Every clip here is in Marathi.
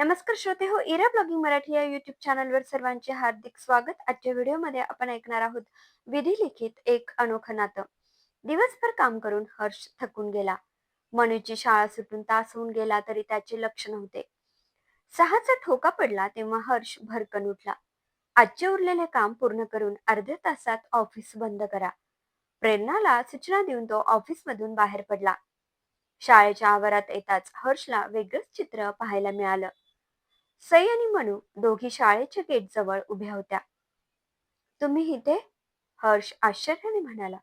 नमस्कार श्रोते हो, इरा ब्लॉगिंग मराठी या युट्यूब चॅनलवर सर्वांचे हार्दिक स्वागत. आजच्या व्हिडिओमध्ये आपण ऐकणार आहोत विधी लिखित एक अनोखं नातं. दिवसभर काम करून हर्ष थकून गेला. मनूची शाळा सुटून तास होऊन गेला तरी त्याचे लक्ष नव्हते. 6चा ठोका पडला तेव्हा हर्ष भरकन उठला. आजचे उरलेले काम पूर्ण करून अर्ध्या तासात ऑफिस बंद करा. प्रेरणाला सूचना देऊन तो ऑफिसमधून बाहेर पडला. शाळेच्या आवारात येताच हर्षला वेगळंच चित्र पाहायला मिळालं. सई आणि मनू दोघी शाळेच्या गेटजवळ उभ्या होत्या. तुम्ही इथे? हर्ष आश्चर्याने म्हणाला.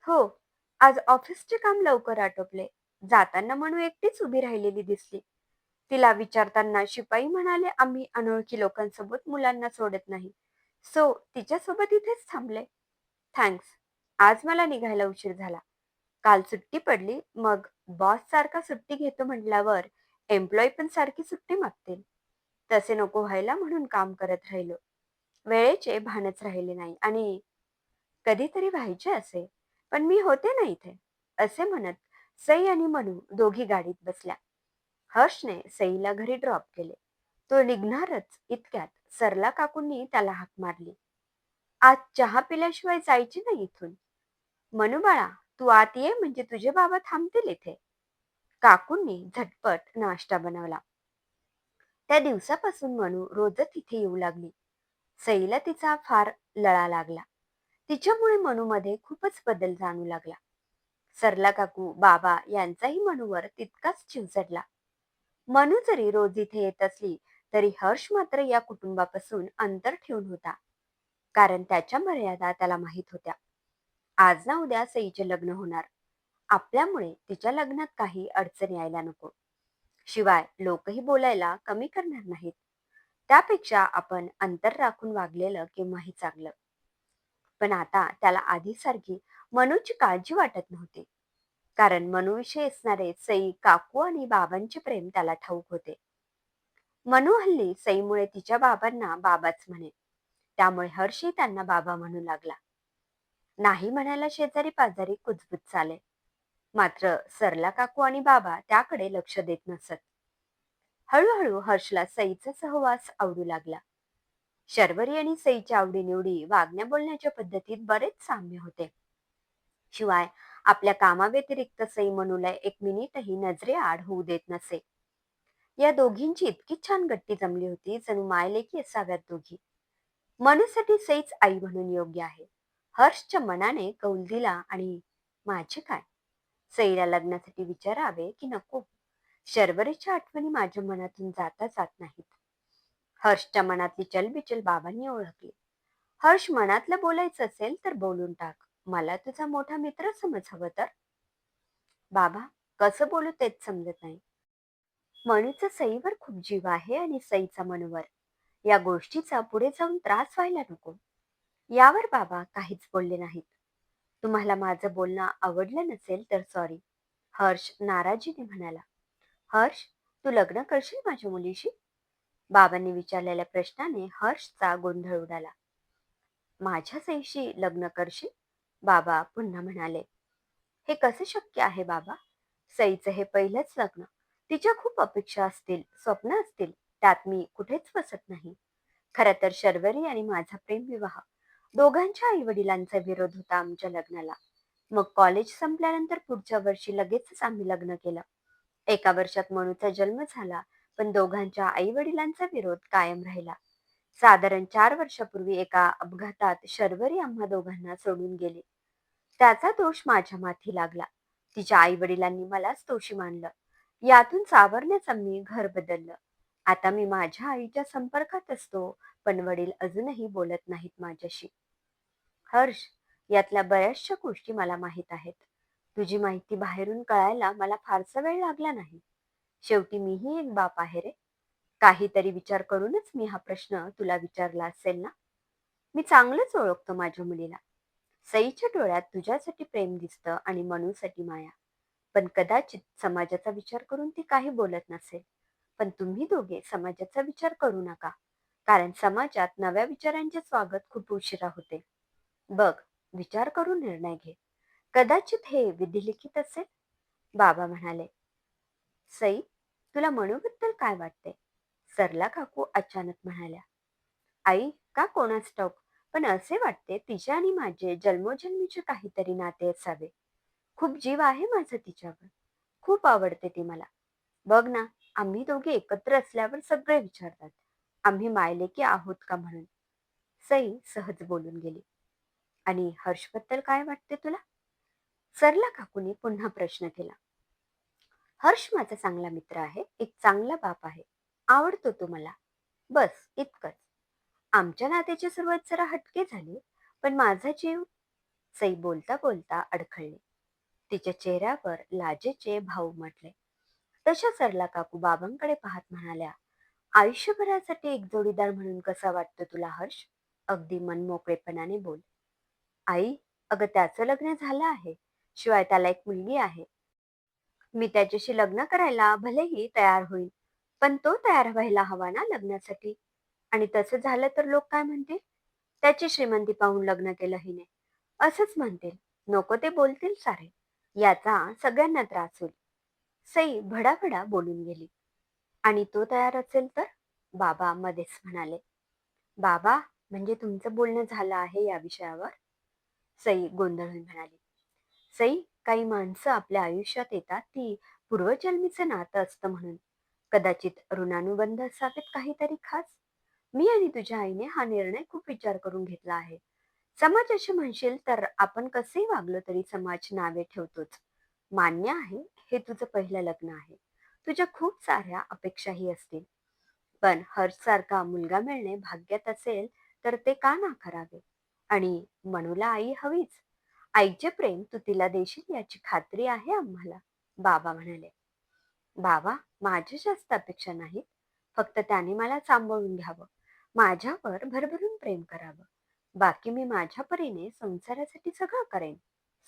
हो, आज ऑफिसचे काम लवकर आटोपले. जाताना मनू एकटीच उभी राहिलेली दिसली. तिला विचारताना शिपाई म्हणाले, आम्ही अनोळखी लोकांसोबत मुलांना सोडत नाही. सो तिच्यासोबत इथेच थांबले. थँक्स. आज मला निघायला उशीर झाला. काल सुट्टी पडली, मग बॉस सारखा सुट्टी घेतो म्हटल्यावर एम्प्लॉई पण सारखी सुट्टी मागतील. तसे नको व्हायला म्हणून काम करत राहिलो. वेळेचे भानच राहिले नाही आणि कधीतरी व्हायचे असे, पण मी होते ना इथे, असे म्हणत सई आणि मनू दोघी गाडीत बसल्या. हर्षने सईला घरी ड्रॉप केले. तो निघणारच इतक्यात सरला काकूंनी त्याला हाक मारली. आज चहा पिल्याशिवाय जायची नाही इथून. मनू बाळा, तू आत ये म्हणजे तुझे बाबा थांबतील इथे. काकूंनी झटपट नाश्ता बनवला. त्या दिवसापासून मनू रोजच इथे येऊ लागली. सईला तिचा फार लळा लागला. तिच्यामुळे मनूमध्ये खूपच बदल जाणू लागला. सरला काकू, बाबा यांचाही मनूवर तितकाच जीव चढला. मनू जरी रोज इथे येत असली तरी हर्ष मात्र या कुटुंबापासून अंतर ठेवून होता. कारण त्याच्या मर्यादा त्याला माहीत होत्या. आज ना उद्या सईचे लग्न होणार. आपल्यामुळे तिच्या लग्नात काही अडचण यायला नको. शिवाय लोकही बोलायला कमी करणार नाहीत. त्यापेक्षा आपण अंतर राखून वागलेलं केव्हाही चांगलं. पण आता त्याला आधीसारखी मनूची काळजी वाटत नव्हती. कारण मनूविषयी असणारे सई, काकू आणि बाबांचे प्रेम त्याला ठाऊक होते. मनू हल्ली सईमुळे तिच्या बाबांना बाबाच म्हणे. त्यामुळे हर्षही त्यांना बाबा म्हणू लागला. नाही म्हणायला शेजारी पाजारी कुजबुज चाले. मात्र सरला काकू आणि बाबा त्याकडे लक्ष देत नसत. हळूहळू हर्षला सईचा सहवास आवडू लागला. शर्वरी आणि सईच्या आवडीनिवडी, वागण्या बोलण्याच्या पद्धतीत बरेच साम्य होते. शिवाय आपल्या कामाव्यतिरिक्त सई मनूला एक मिनिटही नजरेआड होऊ देत नसे. या दोघींची इतकी छान गट्टी जमली होती, जणू मायलेकी असाव्यात दोघी. मनूसाठी सईच आई म्हणून योग्य आहे. हर्षच्या मनाने कौल दिला आणि माझे काय? सईला लग्नासाठी विचारावे की नको? शर्वरीच्या आठवणी माझ्या मनातून जाता जात नाहीत. हर्षच्या मनातली चलबिचल बाबांनी ओळखली. हर्ष मनातलं बोलायचं असेल तर बोलून टाक. मला तुझा मोठा मित्र समज हवं तर. बाबा, कसं बोलू तेच समजत नाही. मनूचा सईवर खूप जीव आहे आणि सईचा मनूवर. या गोष्टीचा पुढे जाऊन त्रास व्हायला नको. यावर बाबा काहीच बोलले नाहीत. तुम्हाला माझं बोलणं आवडलं नसेल तर सॉरी, हर्ष नाराजीने म्हणाला. हर्ष, तू लग्न करशील माझ्या मुलीशी? बाबांनी विचारलेल्या प्रश्नाने हर्षचा गोंधळ उडाला. माझ्या सईशी लग्न करशील? बाबा पुन्हा म्हणाले. हे कसे शक्य आहे बाबा? सईचं हे पहिलंच लग्न. तिच्या खूप अपेक्षा असतील, स्वप्न असतील, त्यात मी कुठेच बसत नाही. खरं तर शर्वरी आणि माझा प्रेमविवाह, दोघांच्या आई वडिलांचा विरोध होता आमच्या लग्नाला. मग कॉलेज संपल्यानंतर पुढच्या वर्षी लगेचच आम्ही लग्न केलं. एका वर्षात मनूचा जन्म झाला, पण दोघांच्या आई वडिलांचा विरोध कायम राहिला. साधारण 4 वर्षापूर्वी एका अपघातात शर्वरी आम्हा दोघांना सोडून गेली. त्याचा दोष माझ्या माथी लागला. तिच्या आई वडिलांनी मलाच दोषी मानलं. यातून सावरण्याच आम्ही घर बदललं. आता मी माझ्या आईच्या संपर्कात असतो, पण वडील अजूनही बोलत नाहीत माझ्याशी. हर्ष, यातल्या बऱ्याचशा गोष्टी मला माहीत आहेत. तुझी माहिती बाहेरून कळायला मला फारसा वेळ लागला नाही. शेवटी मीही एक बाप आहे रे. काहीतरी विचार करूनच मी हा प्रश्न तुला विचारला असेल ना. मी चांगलंच ओळखतो माझ्या मुलीला. सईच्या डोळ्यात तुझ्यासाठी प्रेम दिसतं आणि मनूसाठी माया. पण कदाचित समाजाचा विचार करून ती काही बोलत नसेल. पण तुम्ही दोघे समाजाचा विचार करू नका. कारण समाजात नव्या विचारांचे स्वागत खूप उशिरा होते. बघ, विचार करून निर्णय घे. कदाचित हे विधिलिखित असेल. बाबा म्हणाले. सई, तुला मनूबद्दल काय वाटते? सरला काकू अचानक म्हणाल्या, आई, का कोणास ठाऊक, पण असे वाटते तिचे आणि माझे जन्मोजन्मीचे काहीतरी नाते असावे. खूप जीव आहे माझा तिच्यावर. खूप आवडते ती मला. बघ ना, आम्ही दोघे एकत्र असल्यावर सगळे विचारतात, आम्ही मायलेकी आहोत का म्हणून. सई सहज बोलून गेली. आणि हर्षबद्दल काय वाटते तुला? सरला काकूने पुन्हा प्रश्न केला. हर्ष माझा चांगला मित्र आहे, एक चांगला बाप आहे. आवडतो तो मला. बस इतकंच. आमच्या नात्याची सुरुवात जरा हटके झाली, पण माझा जीव. सई बोलता बोलता अडखळली. तिच्या चेहऱ्यावर लाजेचे भाव उमटले. तशा सरला काकू बाबांकडे पाहत म्हणाल्या, आयुष्यभरासाठी एक जोडीदार म्हणून कसा वाटतो तुला हर्ष? अगदी मनमोकळेपणाने बोल. आई, अगं त्याचं लग्न झालं आहे. शिवाय त्याला एक मुलगी आहे. मी त्याच्याशी लग्न करायला भलेही तयार होईल, पण तो तयार व्हायला हवा ना लग्नासाठी. आणि तसं झालं तर लोक काय म्हणतील? त्याची श्रीमंती पाहून लग्न केलं हिने, असंच म्हणतील. नको ते बोलतील सारे. याचा सगळ्यांना त्रास होईल. सई भडाभडा बोलून गेली. आणि तो तयार असेल तर? बाबा मध्येच म्हणाले. बाबा, म्हणजे तुमचं बोलणं झालं आहे या विषयावर? सई गोंधळून म्हणाली. सई, काही माणसं आपल्या आयुष्यात येतात ती पूर्वजन्मीचं नातं असतं म्हणून. कदाचित ऋणानुबंध असावेत काहीतरी खास. मी आणि तुझ्या आईने हा निर्णय खूप विचार करून घेतला आहे. समाज असे म्हणशील तर आपण कसेही वागलो तरी समाज नावे ठेवतोच. मान्य आहे, हे तुझं पहिलं लग्न आहे. तुझ्या खूप साऱ्या अपेक्षाही असतील. पण हर्षसारखा मुलगा मिळणे भाग्यात असेल तर ते का नाकारावे? आणि मनूला आई हवीच. आईचे प्रेम तू तिला देशील याची खात्री आहे आम्हाला, बाबा म्हणाले. बाबा, माझ्या जास्त अपेक्षा नाहीत. फक्त त्याने मला सांभाळून घ्यावं, माझ्यावर भरभरून प्रेम करावं. बाकी मी माझ्या परीने संसारासाठी सगळं करेन,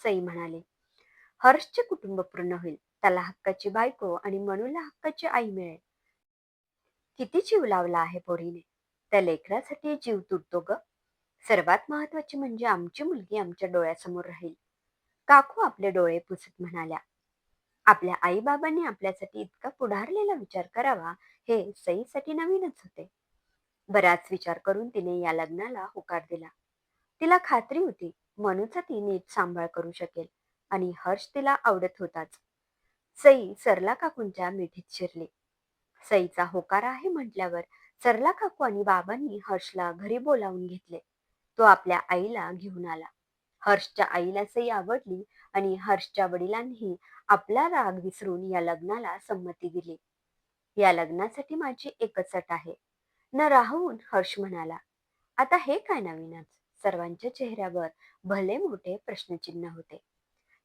सई म्हणाले. हर्षचे कुटुंब पूर्ण होईल. त्याला हक्काची बायको आणि मनूला हक्काची आई मिळेल. किती जीव लावला आहे पोरीने. त्या लेकरासाठी जीव तुटतो ग. सर्वात महत्वाची म्हणजे आमची मुलगी आमच्या डोळ्यासमोर राहील. काकू आपले डोळे पुसत म्हणाल्या. आपल्या आई बाबांनी आपल्यासाठी इतका पुढारलेला विचार करावा हे सईसाठी नवीनच होते. बराच विचार करून तिने या लग्नाला होकार दिला. तिला खात्री होती मनूचा ती नीट सांभाळ करू शकेल आणि हर्ष तिला आवडत होताच. सई सरला काकूंच्या मिठीत शिरली. सईचा होकार आहे म्हटल्यावर सरला काकू आणि बाबांनी हर्षला घरी बोलावून घेतले. तो आपल्या आईला घेऊन आला. हर्षच्या आईला सई आवडली आणि हर्षच्या वडिलांनी आपला राग विसरून या लग्नाला संमती दिली. या लग्नासाठी माझी एकच अट आहे, न राहून हर्ष म्हणाला. आता हे काय नवीनच? सर्वांच्या चेहऱ्यावर भले मोठे प्रश्नचिन्ह होते.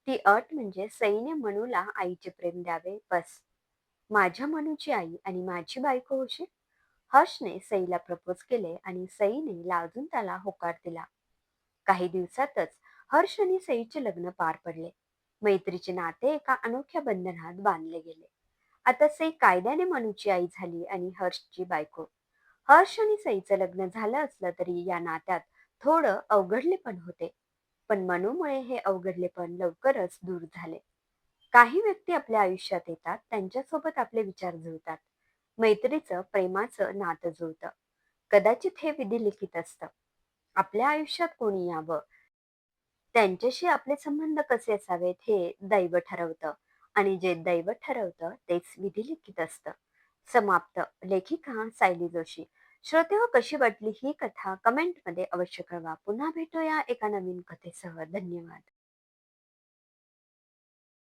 ती अट म्हणजे सईने मनूला आईचे प्रेम द्यावे, बस. माझ्या मनूची आई आणि माझी बायको होशील. हर्षने सईला प्रपोज केले आणि सईने लाजून त्याला होकार दिला. काही दिवसातच हर्ष आणि सईचे लग्न पार पडले. मैत्रीचे नाते एका अनोख्या बंधनात बांधले गेले. आता सई कायद्याने मनूची आई झाली आणि हर्षची बायको. हर्ष आणि सईचं लग्न झालं असलं तरी या नात्यात थोडं अवघडलेपण होते. पण मनूमुळे हे अवघडलेपण लवकरच दूर झाले. काही व्यक्ती आपल्या आयुष्यात येतात, त्यांच्यासोबत आपले विचार जुळतात. मैत्रीचं प्रेमाचं नातं जुळतं. कदाचित हे विधिलिखित असतं. आपल्या आयुष्यात कोणी यावं, त्यांच्याशी आपले संबंध कसे असावेत हे दैव ठरवतं. आणि जे दैव ठरवतं तेच विधिलिखित असतं. समाप्त. लेखिका सायली जोशी. श्रोतेहो, कशी वाटली ही कथा कमेंटमध्ये अवश्य कळवा. पुन्हा भेटूया एका नवीन कथेसह. धन्यवाद.